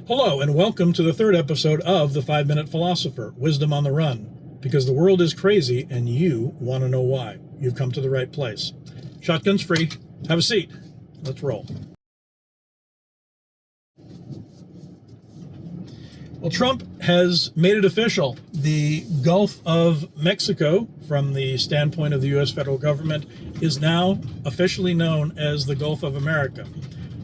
Hello, and welcome to the third episode of the 5-Minute Philosopher, Wisdom on the Run. Because the world is crazy and you want to know why. You've come to the right place. Shotgun's free. Have a seat. Let's roll. Well, Trump has made it official. The Gulf of Mexico, from the standpoint of the U.S. federal government, is now officially known as the Gulf of America.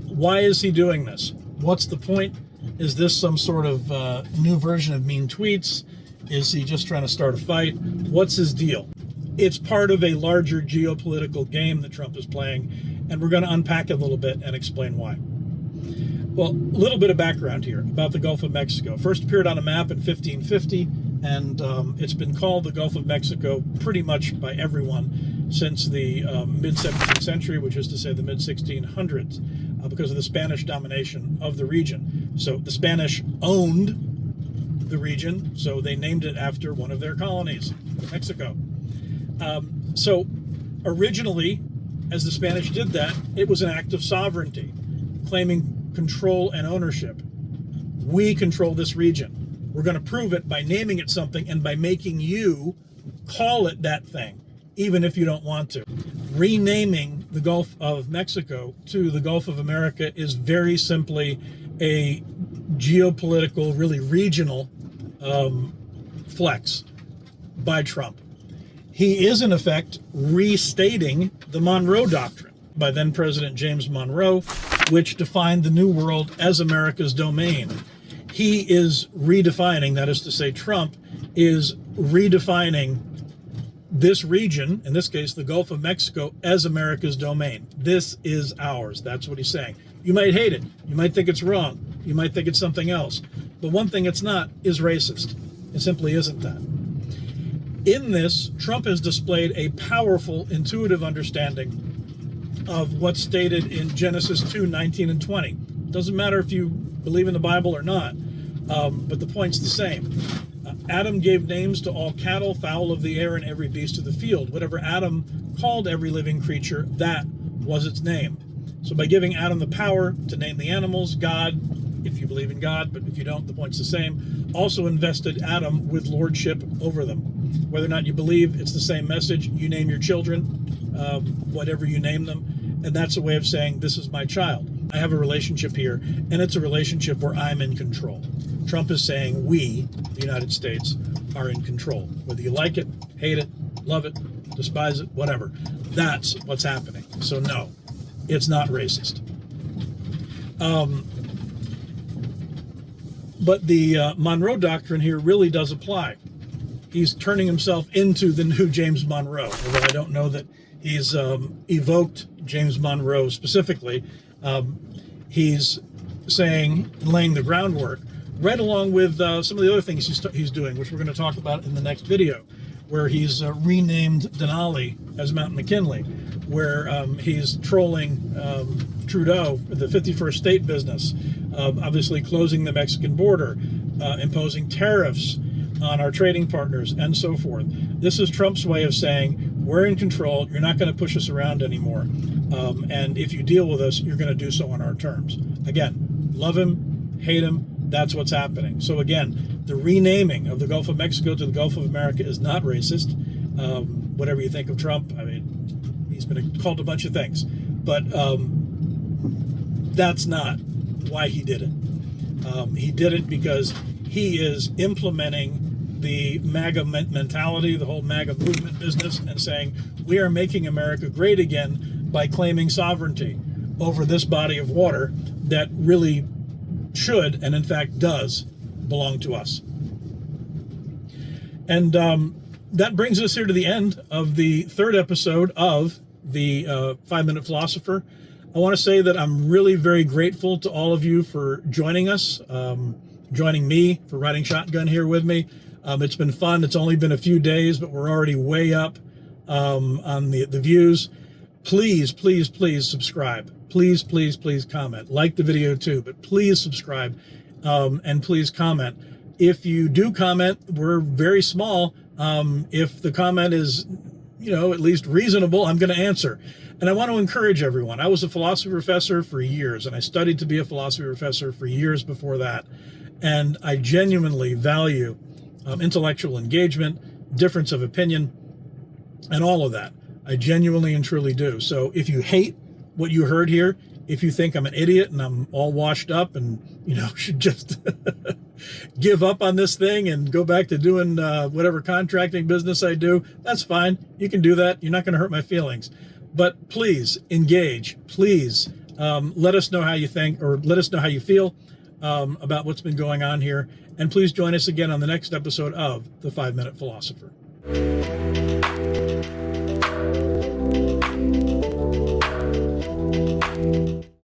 Why is he doing this? What's the point? Is this some sort of new version of mean tweets? Is he just trying to start a fight? What's his deal? It's part of a larger geopolitical game that Trump is playing, and we're going to unpack it a little bit and explain why. Well, a little bit of background here about the Gulf of Mexico. First appeared on a map in 1550, and it's been called the Gulf of Mexico pretty much by everyone since the mid-17th century, which is to say the mid-1600s, because of the Spanish domination of the region. So the Spanish owned the region, so they named it after one of their colonies, Mexico. So originally, as the Spanish did that, it was an act of sovereignty, claiming control and ownership. We control this region. We're going to prove it by naming it something and by making you call it that thing, even if you don't want to. Renaming the Gulf of Mexico to the Gulf of America is very simply a geopolitical, really regional flex by Trump. He is, in effect, restating the Monroe Doctrine by then President James Monroe, which defined the New World as America's domain. He is redefining, that is to say, Trump is redefining this region, in this case, the Gulf of Mexico, as America's domain. This is ours. That's what he's saying. You might hate it. You might think it's wrong. You might think it's something else. But one thing it's not is racist. It simply isn't that. In this, Trump has displayed a powerful, intuitive understanding of what's stated in Genesis 2:19 and 20. Doesn't matter if you believe in the Bible or not, but the point's the same. Adam gave names to all cattle, fowl of the air, and every beast of the field. Whatever Adam called every living creature, that was its name. So by giving Adam the power to name the animals, God, if you believe in God, but if you don't, the point's the same, also invested Adam with lordship over them. Whether or not you believe, it's the same message. You name your children, whatever you name them, and that's a way of saying, this is my child. I have a relationship here, and it's a relationship where I'm in control. Trump is saying we, the United States, are in control. Whether you like it, hate it, love it, despise it, whatever. That's what's happening. So no, it's not racist. But the Monroe Doctrine here really does apply. He's turning himself into the new James Monroe, although I don't know that he's evoked James Monroe specifically. He's saying, laying the groundwork, right along with some of the other things he's doing, which we're going to talk about in the next video, where he's renamed Denali as Mount McKinley, where he's trolling Trudeau, the 51st state business, obviously closing the Mexican border, imposing tariffs on our trading partners, and so forth. This is Trump's way of saying, we're in control, you're not going to push us around anymore, and if you deal with us, you're going to do so on our terms. Again, love him, hate him, that's what's happening. So again, the renaming of the Gulf of Mexico to the Gulf of America is not racist. Whatever you think of Trump, I mean, he's been called a bunch of things, but that's not why he did it. He did it because he is implementing the MAGA mentality, the whole MAGA movement business, and saying, we are making America great again by claiming sovereignty over this body of water that really should, and in fact does, belong to us. And that brings us here to the end of the third episode of the 5-Minute Philosopher. I want to say that I'm really very grateful to all of you for joining us, joining me for riding shotgun here with me. It's been fun. It's only been a few days, but we're already way up on the views. Please, please, please subscribe. Please, please, please comment. Like the video too, but please subscribe and please comment. If you do comment, we're very small. If the comment is at least reasonable, I'm going to answer. And I want to encourage everyone. I was a philosophy professor for years, and I studied to be a philosophy professor for years before that. And I genuinely value intellectual engagement, difference of opinion, and all of that. I genuinely and truly do. So if you hate what you heard here, if you think I'm an idiot and I'm all washed up and, should just give up on this thing and go back to doing whatever contracting business I do, that's fine. You can do that. You're not going to hurt my feelings. But please engage. Please let us know how you think, or let us know how you feel about what's been going on here. And please join us again on the next episode of The 5 Minute Philosopher.